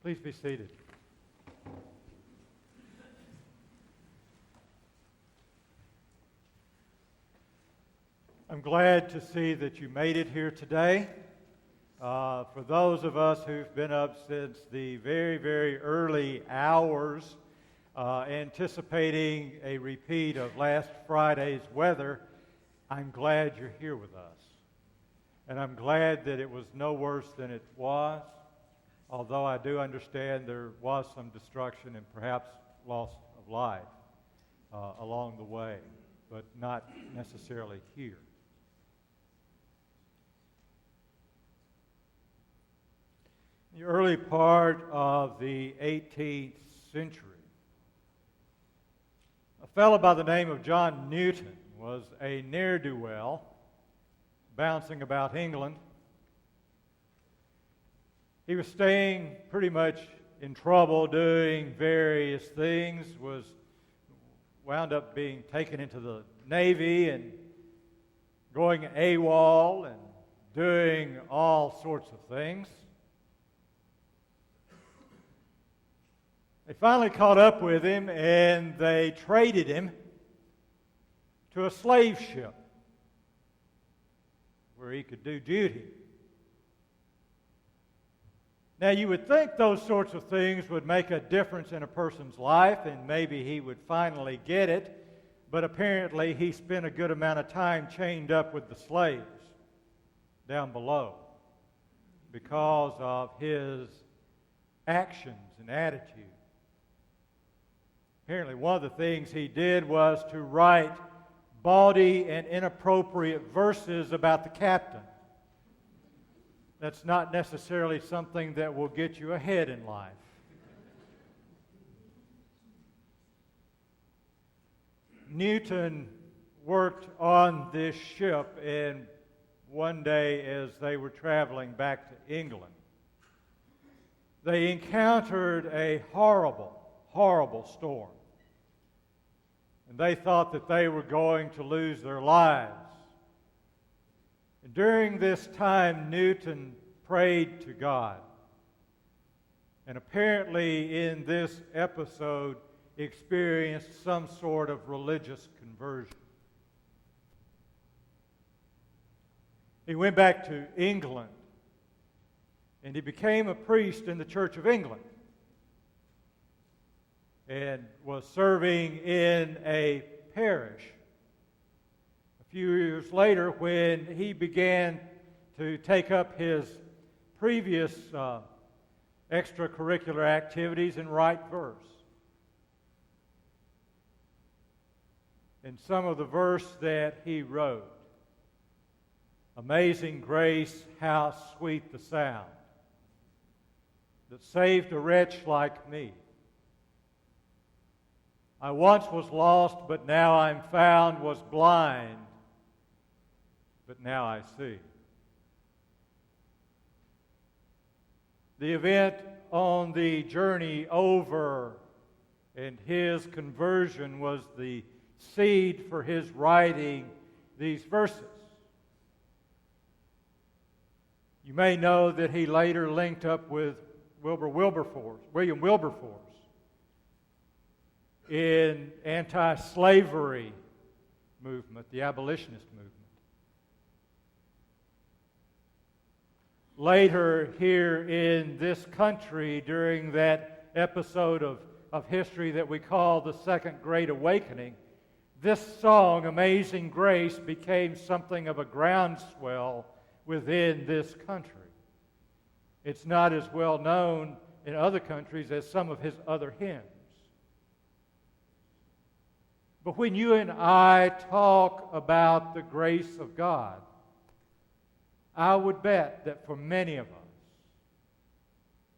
Please be seated. I'm glad to see that you made it here today. For those of us who've been up since the very, very early hours, anticipating a repeat of last Friday's weather, I'm glad you're here with us. And I'm glad that it was no worse than it was, although I do understand there was some destruction and perhaps loss of life along the way, but not necessarily here. In the early part of the 18th century, a fellow by the name of John Newton was a ne'er-do-well bouncing about England. He was staying pretty much in trouble, doing various things, wound up being taken into the Navy and going AWOL and doing all sorts of things. They finally caught up with him and they traded him to a slave ship where he could do duty. Now, you would think those sorts of things would make a difference in a person's life and maybe he would finally get it, but apparently he spent a good amount of time chained up with the slaves down below because of his actions and attitude. Apparently, one of the things he did was to write bawdy and inappropriate verses about the captain. That's not necessarily something that will get you ahead in life. Newton worked on this ship, and one day as they were traveling back to England, they encountered a horrible, horrible storm. And they thought that they were going to lose their lives. And during this time, Newton prayed to God. And apparently in this episode, experienced some sort of religious conversion. He went back to England, and he became a priest in the Church of England, and was serving in a parish. A few years later, when he began to take up his previous extracurricular activities and write verse. And some of the verse that he wrote, "Amazing grace, how sweet the sound that saved a wretch like me. I once was lost, but now I'm found, was blind, but now I see." The event on the journey over and his conversion was the seed for his writing these verses. You may know that he later linked up with William Wilberforce in anti-slavery movement, the abolitionist movement. Later here in this country, during that episode of history that we call the Second Great Awakening, this song, Amazing Grace, became something of a groundswell within this country. It's not as well known in other countries as some of his other hymns. But when you and I talk about the grace of God, I would bet that for many of us,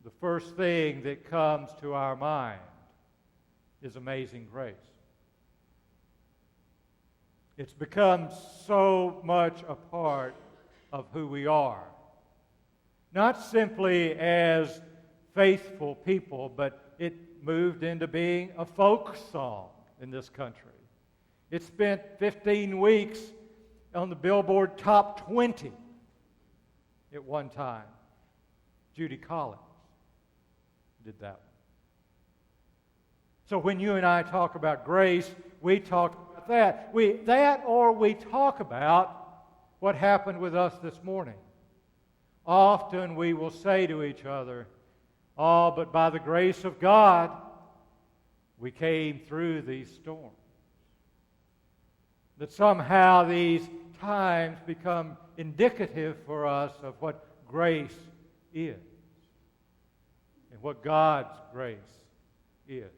the first thing that comes to our mind is amazing grace. It's become so much a part of who we are. Not simply as faithful people, but it moved into being a folk song in this country. It spent 15 weeks on the Billboard Top 20 at one time. Judy Collins. did that one. So when you and I talk about grace, we talk about that. We talk about what happened with us this morning. Often we will say to each other, "Oh, but by the grace of God, we came through these storms." That somehow these times become indicative for us of what grace is and what God's grace is.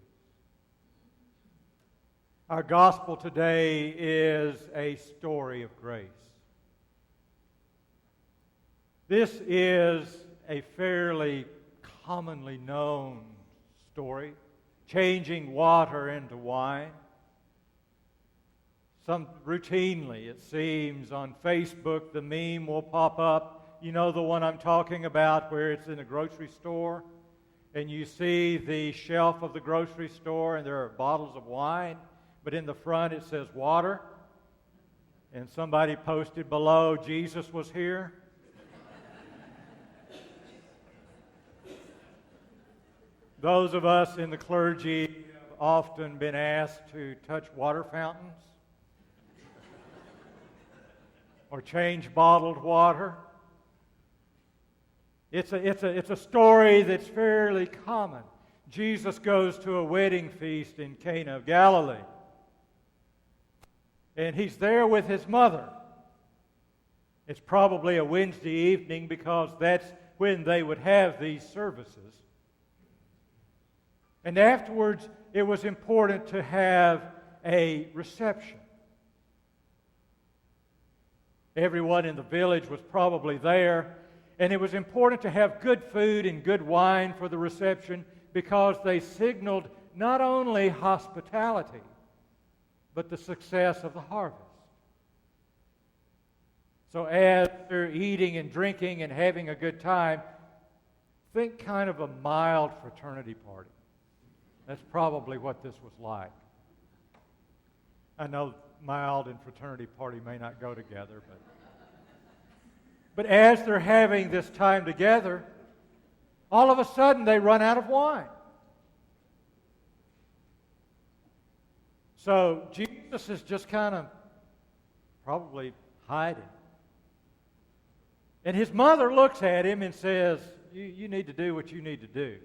Our gospel today is a story of grace. This is a fairly commonly known story, changing water into wine. Routinely, it seems, on Facebook, the meme will pop up. You know the one I'm talking about, where it's in a grocery store, and you see the shelf of the grocery store, and there are bottles of wine, but in the front it says water, and somebody posted below, "Jesus was here." Those of us in the clergy have often been asked to touch water fountains or change bottled water. It's a story that's fairly common. Jesus goes to a wedding feast in Cana of Galilee. And he's there with his mother. It's probably a Wednesday evening because that's when they would have these services. And afterwards, it was important to have a reception. Everyone in the village was probably there, and it was important to have good food and good wine for the reception because they signaled not only hospitality, but the success of the harvest. So as they're eating and drinking and having a good time, think kind of a mild fraternity party. That's probably what this was like. I know mild and fraternity party may not go together, but as they're having this time together, all of a sudden they run out of wine. So Jesus is just kind of probably hiding. And his mother looks at him and says, you need to do what you need to do.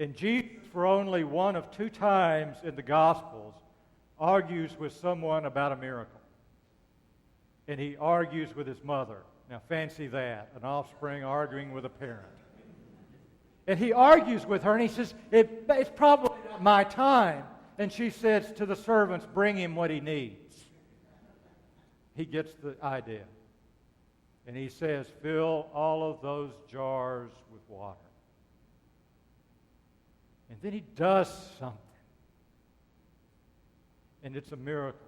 And Jesus, for only one of two times in the Gospels, argues with someone about a miracle. And he argues with his mother. Now fancy that, an offspring arguing with a parent. And he argues with her and he says, it's probably not my time. And she says to the servants, bring him what he needs. He gets the idea. And he says, fill all of those jars with water. And then he does something. And it's a miracle.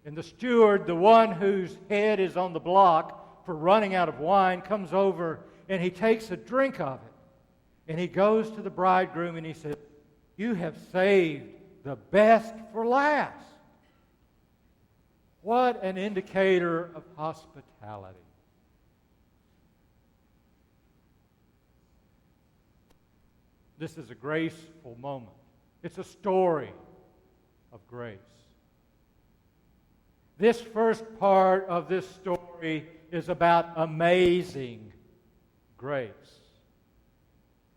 And the steward, the one whose head is on the block for running out of wine, comes over and he takes a drink of it. And he goes to the bridegroom and he says, you have saved the best for last. What an indicator of hospitality. This is a graceful moment. It's a story of grace. This first part of this story is about amazing grace.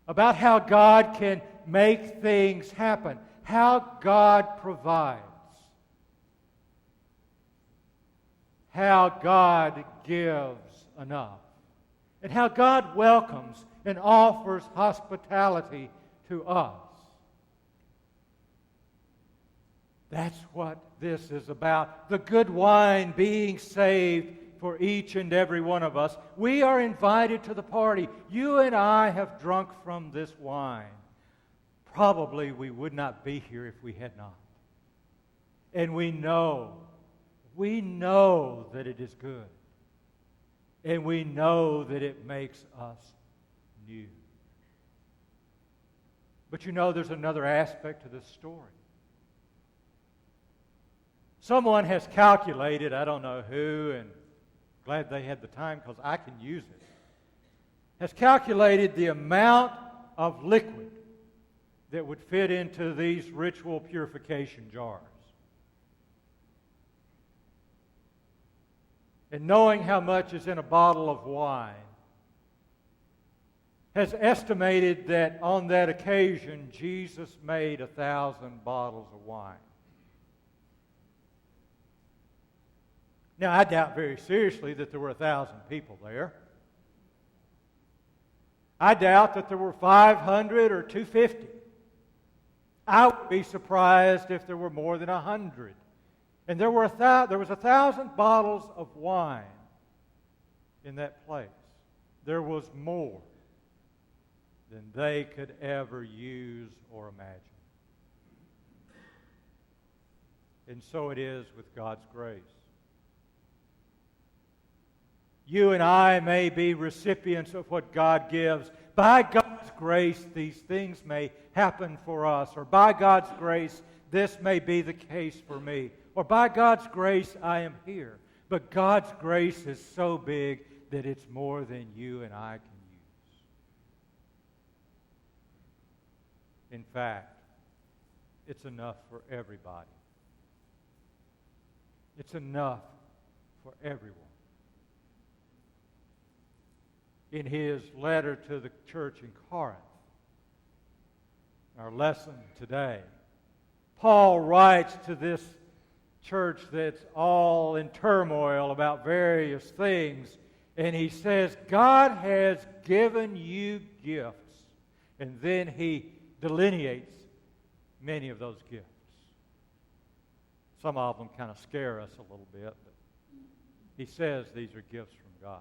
About how God can make things happen. How God provides. How God gives enough. And how God welcomes and offers hospitality to us. That's what this is about. The good wine being saved for each and every one of us. We are invited to the party. You and I have drunk from this wine. Probably we would not be here if we had not. And we know that it is good. And we know that it makes us new. But you know there's another aspect to this story. Someone has calculated, I don't know who, and glad they had the time because I can use it. has calculated the amount of liquid that would fit into these ritual purification jars. And knowing how much is in a bottle of wine, has estimated that on that occasion, Jesus made 1,000 bottles of wine. Now, I doubt very seriously that there were 1,000 people there. I doubt that there were 500 or 250. I would be surprised if there were more than 100. And there was 1,000 bottles of wine in that place. There was more than they could ever use or imagine. And so it is with God's grace. You and I may be recipients of what God gives. By God's grace, these things may happen for us. Or by God's grace, this may be the case for me. Or by God's grace, I am here. But God's grace is so big that it's more than you and I can use. In fact, it's enough for everybody. It's enough for everyone. In his letter to the church in Corinth, our lesson today, Paul writes to this church that's all in turmoil about various things, and he says, God has given you gifts, and then he delineates many of those gifts. Some of them kind of scare us a little bit, but he says these are gifts from God.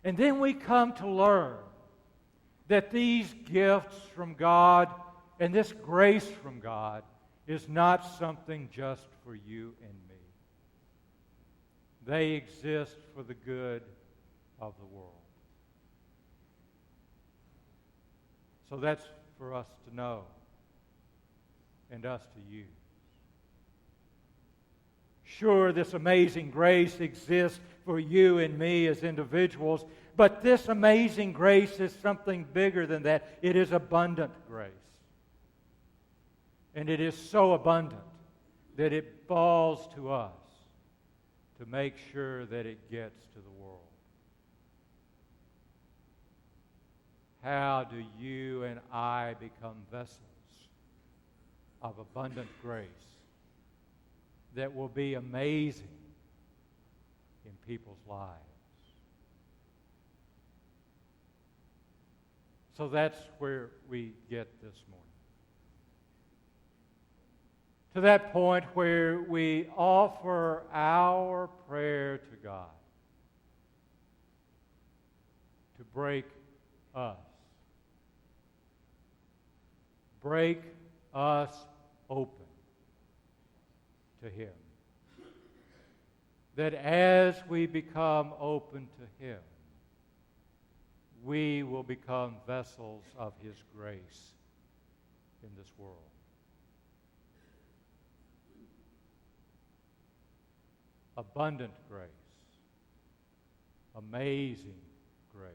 And then we come to learn that these gifts from God and this grace from God is not something just for you and me. They exist for the good of the world. So that's for us to know and us to use. Sure, this amazing grace exists for you and me as individuals, but this amazing grace is something bigger than that. It is abundant grace. And it is so abundant that it falls to us to make sure that it gets to the world. How do you and I become vessels of abundant grace that will be amazing in people's lives? So that's where we get this morning. To that point where we offer our prayer to God to break us. Break us open to Him. That as we become open to Him, we will become vessels of His grace in this world. Abundant grace. Amazing grace.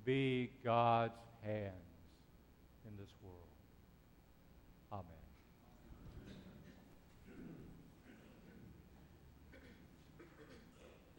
Be God's hands in this world.